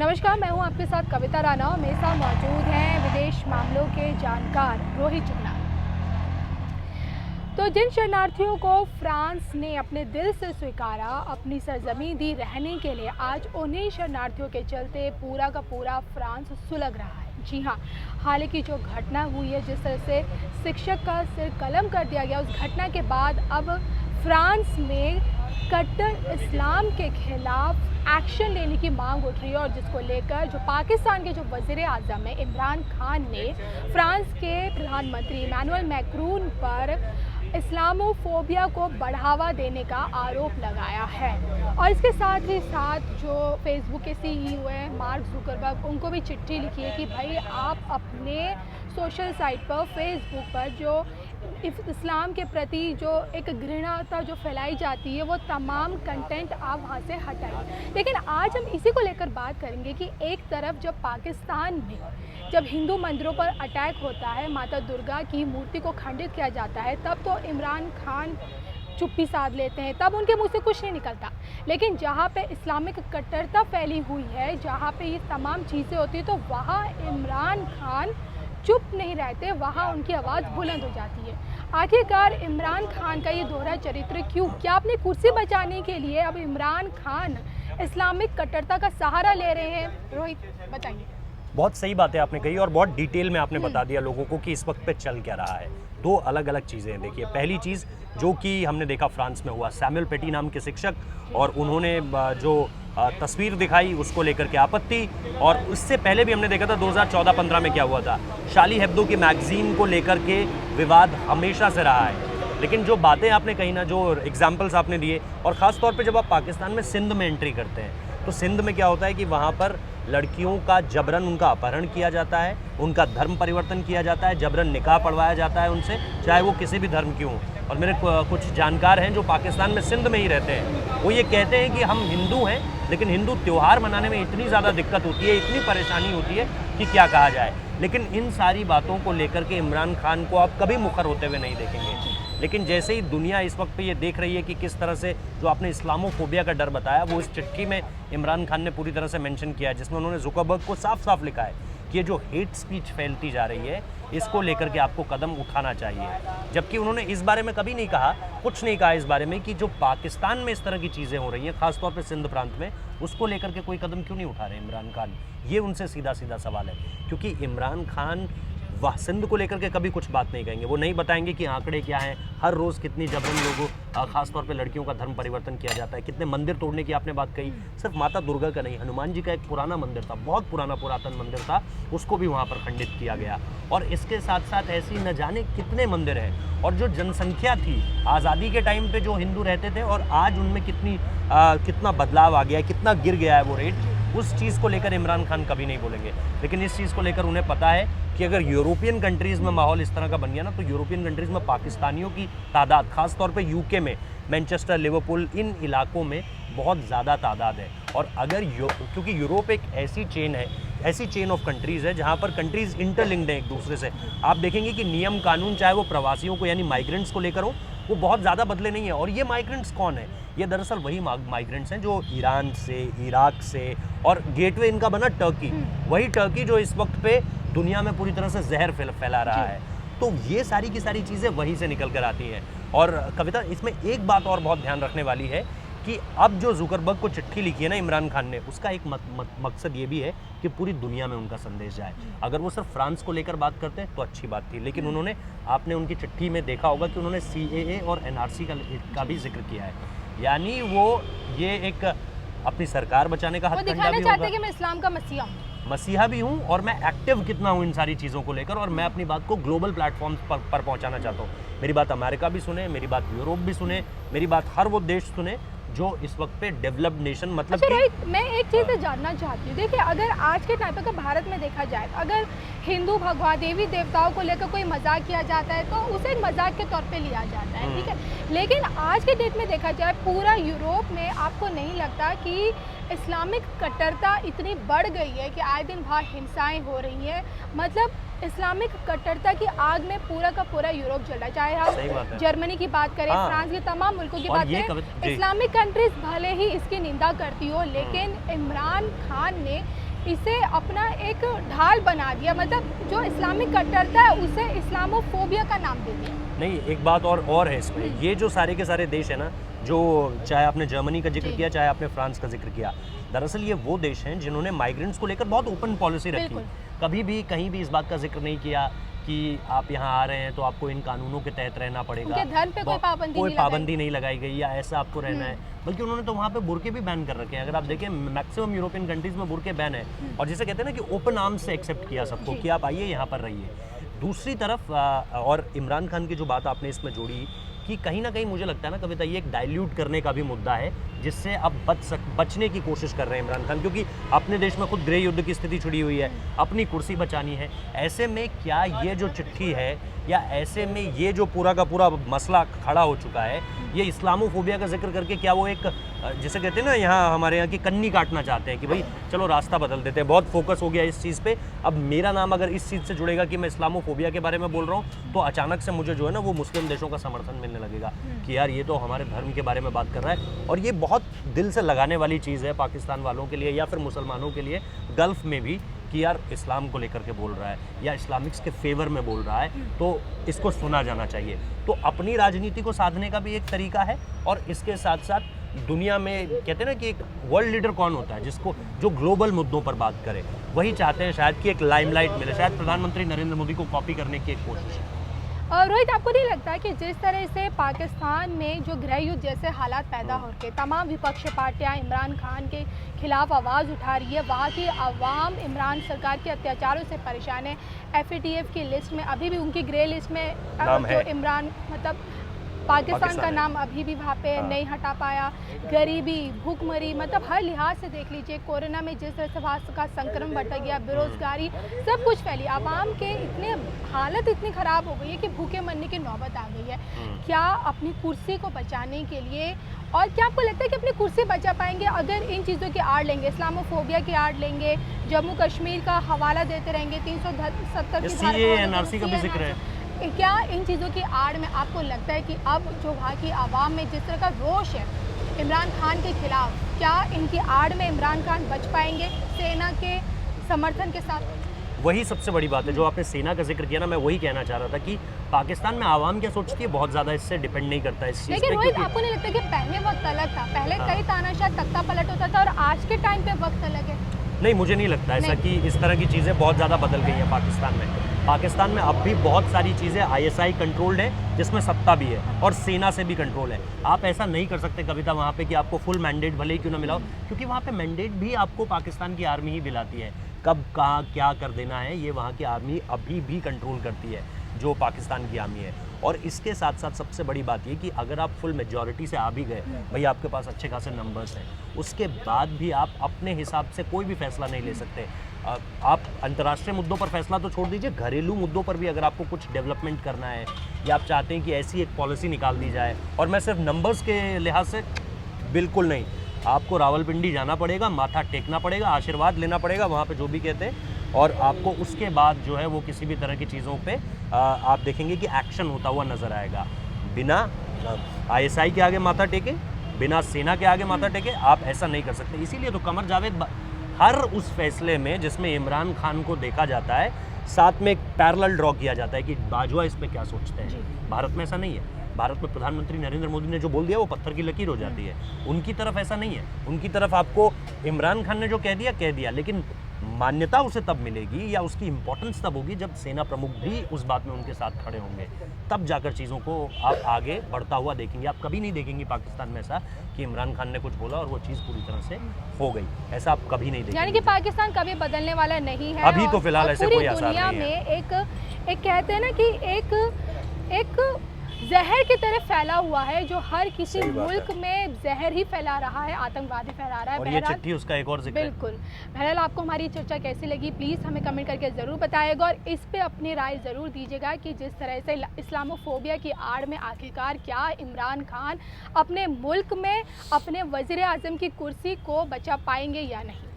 नमस्कार, मैं हूं आपके साथ कविता राणा। मेरे साथ मौजूद हैं विदेश मामलों के जानकार रोहित जुगला। तो जिन शरणार्थियों को फ्रांस ने अपने दिल से स्वीकारा, अपनी सरजमीं दी रहने के लिए, आज उन्हीं शरणार्थियों के चलते पूरा का पूरा फ्रांस सुलग रहा है। जी हाँ, हालांकि जो घटना हुई है, जिस तरह से शिक्षक का सिर कलम कर दिया गया, उस घटना के बाद अब फ्रांस में कट्टर इस्लाम के खिलाफ एक्शन लेने की मांग उठ रही है, और जिसको लेकर जो पाकिस्तान के जो वज़ीर आज़म है इमरान खान ने फ्रांस के प्रधानमंत्री इमैनुअल मैक्रोन पर इस्लामोफोबिया को बढ़ावा देने का आरोप लगाया है। और इसके साथ ही साथ जो फेसबुक के सीईओ है मार्क जुकरबर्ग, उनको भी चिट्ठी लिखी है कि भाई आप अपने सोशल साइट पर, फेसबुक पर जो इस्लाम के प्रति जो एक घृणा जो फैलाई जाती है, वो तमाम कंटेंट आप वहाँ से हटाइए। लेकिन आज हम इसी को लेकर बात करेंगे कि एक तरफ जब पाकिस्तान में जब हिंदू मंदिरों पर अटैक होता है, माता दुर्गा की मूर्ति को खंडित किया जाता है, तब तो इमरान खान चुप्पी साध लेते हैं, तब उनके मुंह से कुछ नहीं निकलता। लेकिन जहाँ पे इस्लामिक कट्टरता फैली हुई है, जहाँ पे ये तमाम चीज़ें होती हैं, तो वहाँ इमरान खान चुप नहीं रहते, वहाँ उनकी आवाज़ बुलंद हो जाती है। आखिरकार इमरान खान का ये दोहरा चरित्र क्यों? क्या अपनी कुर्सी बचाने के लिए अब इमरान खान इस्लामिक कट्टरता का सहारा ले रहे हैं? रोहित, बताइए। बहुत सही बातें आपने कही और बहुत डिटेल में आपने बता दिया लोगों को कि इस वक्त पे चल क्या रहा है। दो अलग अलग चीज़ें हैं। देखिए, पहली चीज़ जो कि हमने देखा फ्रांस में हुआ, सैमुअल पेटी नाम के शिक्षक, और उन्होंने जो तस्वीर दिखाई उसको लेकर के आपत्ति, और उससे पहले भी हमने देखा था 2014-15 में क्या हुआ था, शार्ली हेब्दो की मैगजीन को लेकर के विवाद हमेशा से रहा है। लेकिन जो बातें आपने कही ना, जो एग्जाम्पल्स आपने दिए, और ख़ास तौर पे जब आप पाकिस्तान में सिंध में एंट्री करते हैं, तो सिंध में क्या होता है कि वहाँ पर लड़कियों का जबरन उनका अपहरण किया जाता है, उनका धर्म परिवर्तन किया जाता है, जबरन निकाह पढ़वाया जाता है उनसे, चाहे वो किसी भी धर्म की हों। और मेरे कुछ जानकार हैं जो पाकिस्तान में सिंध में ही रहते हैं, वो ये कहते हैं कि हम हिंदू हैं, लेकिन हिंदू त्यौहार मनाने में इतनी ज़्यादा दिक्कत होती है, इतनी परेशानी होती है कि क्या कहा जाए। लेकिन इन सारी बातों को लेकर के इमरान खान को आप कभी मुखर होते हुए नहीं देखेंगे। लेकिन जैसे ही दुनिया इस वक्त पे ये देख रही है कि किस तरह से जो आपने इस्लामोफोबिया का डर बताया, वो इस चिट्ठी में इमरान खान ने पूरी तरह से मेंशन किया है, जिसमें उन्होंने जुकरबर्ग को साफ साफ लिखा है कि ये जो हेट स्पीच फैलती जा रही है, इसको लेकर के आपको कदम उठाना चाहिए। जबकि उन्होंने इस बारे में कभी नहीं कहा, कुछ नहीं कहा इस बारे में कि जो पाकिस्तान में इस तरह की चीज़ें हो रही हैं, खासतौर पर सिंध प्रांत में, उसको लेकर के कोई कदम क्यों नहीं उठा रहे इमरान खान। ये उनसे सीधा सीधा सवाल है, क्योंकि इमरान खान वह सिंध को लेकर के कभी कुछ बात नहीं कहेंगे। वो नहीं बताएंगे कि आंकड़े क्या हैं, हर रोज़ कितनी जबरन लोगों, खासतौर पे लड़कियों का धर्म परिवर्तन किया जाता है, कितने मंदिर तोड़ने की आपने बात कही। सिर्फ माता दुर्गा का नहीं, हनुमान जी का एक पुराना मंदिर था, बहुत पुराना पुरातन मंदिर था, उसको भी वहाँ पर खंडित किया गया। और इसके साथ साथ ऐसी न जाने कितने मंदिर हैं। और जो जनसंख्या थी आज़ादी के टाइम पे जो हिंदू रहते थे, और आज उनमें कितना बदलाव आ गया है, कितना गिर गया है वो रेट, उस चीज़ को लेकर इमरान खान कभी नहीं बोलेंगे। लेकिन इस चीज़ को लेकर उन्हें पता है कि अगर यूरोपियन कंट्रीज़ में माहौल इस तरह का बन गया ना, तो यूरोपियन कंट्रीज़ में पाकिस्तानियों की तादाद, खास तौर पे यूके में, मैनचेस्टर, लिवरपूल, इन इलाकों में बहुत ज़्यादा तादाद है। और अगर क्योंकि यूरोप एक ऐसी चेन है, ऐसी चेन ऑफ कंट्रीज़ है जहाँ पर कंट्रीज़ इंटरलिंक्ड हैं एक दूसरे से। आप देखेंगे कि नियम कानून, चाहे वो प्रवासियों को यानी माइग्रेंट्स को लेकर हो, वो बहुत ज़्यादा बदले नहीं है। और ये माइग्रेंट्स कौन है? ये दरअसल वही माइग्रेंट्स हैं जो ईरान से, इराक से, और गेटवे इनका बना टर्की, वही टर्की जो इस वक्त पे दुनिया में पूरी तरह से जहर फैला रहा है। तो ये सारी की सारी चीज़ें वहीं से निकल कर आती हैं। और कविता, इसमें एक बात और बहुत ध्यान रखने वाली है कि अब जो जुकरबर्ग को चिट्ठी लिखी है ना इमरान खान ने, उसका एक मकसद ये भी है कि पूरी दुनिया में उनका संदेश जाए। अगर वो सिर्फ फ्रांस को लेकर बात करते हैं तो अच्छी बात थी, लेकिन उन्होंने, आपने उनकी चिट्ठी में देखा होगा कि उन्होंने CAA और NRC का भी जिक्र किया है। यानी वो ये एक अपनी सरकार बचाने का हथकंडा भी होगा। वो दिखाना चाहते हैं कि मैं इस्लाम का मसीहा भी हूँ, और मैं एक्टिव कितना हूँ इन सारी चीज़ों को लेकर, और मैं अपनी बात को ग्लोबल प्लेटफॉर्म पर पहुँचाना चाहता हूँ। मेरी बात अमेरिका भी सुने, मेरी बात यूरोप भी सुने, मेरी बात हर वो देश सुने जो इस वक्त पे डेवलप्ड नेशन, मतलब अच्छा रोहित, मैं एक चीज़ जानना चाहती हूँ। देखिए, अगर आज के टाइम पर भारत में देखा जाए, अगर हिंदू भगवान देवी देवताओं को लेकर कोई मजाक किया जाता है तो उसे एक मजाक के तौर पे लिया जाता है, ठीक है। लेकिन आज के डेट में देखा जाए, पूरा यूरोप में आपको नहीं लगता कि इस्लामिक कट्टरता इतनी बढ़ गई है कि आए दिन वहाँ हिंसाएं हो रही हैं? मतलब इस्लामिक कट्टरता की आग में पूरा का पूरा यूरोप जल रहा है। चाहे हम जर्मनी की बात करें, फ्रांस के तमाम मुल्कों की बात करें, इस्लामिक कंट्रीज भले ही इसकी निंदा करती हो, लेकिन इमरान खान ने इसे अपना एक ढाल बना दिया, मतलब जो इस्लामिक कट्टरता है उसे इस्लामोफोबिया का नाम दे दिया। नहीं, एक बात और है इसमें, ये जो सारे के सारे देश हैं ना, जो चाहे आपने जर्मनी का जिक्र किया, चाहे आपने फ्रांस का जिक्र किया, दरअसल ये वो देश हैं जिन्होंने माइग्रेंट्स को लेकर बहुत ओपन पॉलिसी रखी। बिल्कुल। कभी भी कहीं भी इस बात का जिक्र नहीं किया कि आप यहाँ आ रहे हैं तो आपको इन कानूनों के तहत रहना पड़ेगा, उनके धर्म पे कोई पाबंदी नहीं लगाई गई या ऐसा आपको रहना है। बल्कि उन्होंने तो वहाँ पे बुर्के भी बैन कर रखे हैं। अगर आप देखें, मैक्सिमम यूरोपियन कंट्रीज में बुर्के बैन है, और जिसे कहते हैं ना कि ओपन आर्म्स से एक्सेप्ट किया सबको कि आप आइए, यहाँ पर रहिए। दूसरी तरफ और इमरान खान की जो बात आपने इसमें जोड़ी कि कहीं ना कहीं मुझे लगता है ना कविता, ये एक डाइल्यूट करने का भी मुद्दा है, जिससे अब बचने की कोशिश कर रहे हैं इमरान खान, क्योंकि अपने देश में खुद गृह युद्ध की स्थिति छिड़ी हुई है, अपनी कुर्सी बचानी है। ऐसे में क्या ये जो चिट्ठी है, या ऐसे में ये जो पूरा का पूरा मसला खड़ा हो चुका है, ये इस्लामोफोबिया का जिक्र करके क्या वो एक, जिसे कहते हैं ना यहाँ हमारे यहाँ की कन्नी काटना चाहते हैं कि भाई चलो रास्ता बदल देते हैं, बहुत फोकस हो गया इस चीज़ पे, अब मेरा नाम अगर इस चीज़ से जुड़ेगा कि मैं इस्लामोफोबिया के बारे में बोल रहा हूँ, तो अचानक से मुझे जो है ना वो मुस्लिम देशों का समर्थन मिलने लगेगा कि यार ये तो हमारे धर्म के बारे में बात कर रहा है। और ये बहुत दिल से लगाने वाली चीज़ है पाकिस्तान वालों के लिए या फिर मुसलमानों के लिए, गल्फ़ में भी, कि यार इस्लाम को लेकर के बोल रहा है या इस्लामिक्स के फेवर में बोल रहा है, तो इसको सुना जाना चाहिए। तो अपनी राजनीति को साधने का भी एक तरीका है, और इसके साथ साथ दुनिया में कहते हैं ना कि एक वर्ल्ड लीडर कौन होता है जिसको, जो ग्लोबल मुद्दों पर बात करे, वही चाहते हैं शायद कि एक लाइमलाइट मिले, शायद प्रधानमंत्री नरेंद्र मोदी को कॉपी करने की एक कोशिश है। और रोहित, आपको नहीं लगता कि जिस तरह से पाकिस्तान में जो गृह युद्ध जैसे हालात पैदा हो के तमाम विपक्षी पार्टियां इमरान खान के खिलाफ आवाज़ उठा रही है, वहाँ की आवाम इमरान सरकार के अत्याचारों से परेशान है। FATF की लिस्ट में अभी भी, उनकी ग्रे लिस्ट में जो इमरान, मतलब पाकिस्तान का नाम अभी भी वहाँ पे नहीं हटा पाया। गरीबी, भूखमरी, मतलब हर लिहाज से देख लीजिए, कोरोना में जिस तरह से वहाँ का संक्रमण बढ़ गया, बेरोजगारी, सब कुछ फैली, आवाम के इतने हालत इतनी ख़राब हो गई है कि भूखे मरने की नौबत आ गई है। क्या अपनी कुर्सी को बचाने के लिए, और क्या आपको लगता है कि अपनी कुर्सी बचा पाएंगे अगर इन चीज़ों की आड़ लेंगे, इस्लामोफोबिया की आड़ लेंगे, जम्मू कश्मीर का हवाला देते रहेंगे, 370 की धारा, NRC का भी जिक्र है, क्या इन चीज़ों की आड़ में आपको लगता है कि अब जो वहाँ की आवाम में जिस तरह का रोष है इमरान खान के खिलाफ, क्या इनकी आड़ में इमरान खान बच पाएंगे सेना के समर्थन के साथ? वही सबसे बड़ी बात है जो आपने सेना का जिक्र किया ना, मैं वही कहना चाह रहा था कि पाकिस्तान में आवाम क्या सोचती है बहुत ज़्यादा इससे डिपेंड नहीं करता इस चीज़ पे। लेकिन रोहित, आपको नहीं लगता कि पहले वक्त अलग था, पहले कई तानाशाह तख्ता पलट होता था, और आज के टाइम पे वक्त अलग है? नहीं, मुझे नहीं लगता ऐसा कि इस तरह की चीज़ें बहुत ज़्यादा बदल गई हैं पाकिस्तान में। पाकिस्तान में अब भी बहुत सारी चीज़ें ISI कंट्रोल्ड है, जिसमें सत्ता भी है और सेना से भी कंट्रोल है। आप ऐसा नहीं कर सकते कविता वहाँ पे कि आपको फुल मैंडेट भले ही क्यों ना मिला हो, क्योंकि वहाँ पे मैंडेट भी आपको पाकिस्तान की आर्मी ही दिलाती है। कब कहाँ क्या कर देना है ये वहाँ की आर्मी अभी भी कंट्रोल करती है, जो पाकिस्तान की आर्मी है। और इसके साथ साथ सबसे बड़ी बात ये कि अगर आप फुल मेजॉरिटी से आ भी गए, भाई आपके पास अच्छे खासे नंबर्स हैं, उसके बाद भी आप अपने हिसाब से कोई भी फैसला नहीं ले सकते। आप अंतर्राष्ट्रीय मुद्दों पर फैसला तो छोड़ दीजिए, घरेलू मुद्दों पर भी अगर आपको कुछ डेवलपमेंट करना है या आप चाहते हैं कि ऐसी एक पॉलिसी निकाल दी जाए, और मैं सिर्फ नंबर्स के लिहाज से बिल्कुल नहीं, आपको रावलपिंडी जाना पड़ेगा, माथा टेकना पड़ेगा, आशीर्वाद लेना पड़ेगा वहाँ पे जो भी कहते हैं, और आपको उसके बाद जो है वो किसी भी तरह की चीज़ों पे आप देखेंगे कि एक्शन होता हुआ नज़र आएगा। बिना ISI के आगे माथा टेके, बिना सेना के आगे माथा टेके आप ऐसा नहीं कर सकते। इसीलिए तो कमर जावेद हर उस फैसले में जिसमें इमरान खान को देखा जाता है, साथ में एक पैरेलल ड्रॉ किया जाता है कि बाजवा इस पर क्या सोचते हैं। भारत में ऐसा नहीं है। भारत में प्रधानमंत्री नरेंद्र मोदी ने जो बोल दिया वो पत्थर की लकीर हो जाती है। उनकी तरफ ऐसा नहीं है। उनकी तरफ आपको इमरान खान ने जो कह दिया, लेकिन मान्यता उसे तब मिलेगी या उसकी इंपॉर्टेंस तब होगी जब सेना प्रमुख भी उस बात में उनके साथ खड़े होंगे, तब जाकर चीज़ों को आप आगे बढ़ता हुआ देखेंगे। आप कभी नहीं देखेंगे पाकिस्तान में ऐसा कि इमरान खान ने कुछ बोला और वो चीज़ पूरी तरह से हो गई, ऐसा आप कभी नहीं देखेंगे। यानी कि पाकिस्तान कभी बदलने वाला नहीं है अभी तो फिलहाल ऐसे कोई आसार नहीं है। दुनिया में एक कहते हैं ना कि एक जहर की तरह फैला हुआ है, जो हर किसी मुल्क में जहर ही फैला रहा है, आतंकवादी फैला रहा है। और ये चिट्ठी उसका एक और जिक्र है। बिल्कुल। बहरहाल, आपको हमारी चर्चा कैसी लगी प्लीज़ हमें कमेंट करके ज़रूर बताइएगा, और इस पे अपनी राय ज़रूर दीजिएगा कि जिस तरह से इस्लामोफोबिया की आड़ में आखिरकार क्या इमरान खान अपने मुल्क में अपने वज़ीर आज़म की कुर्सी को बचा पाएंगे या नहीं।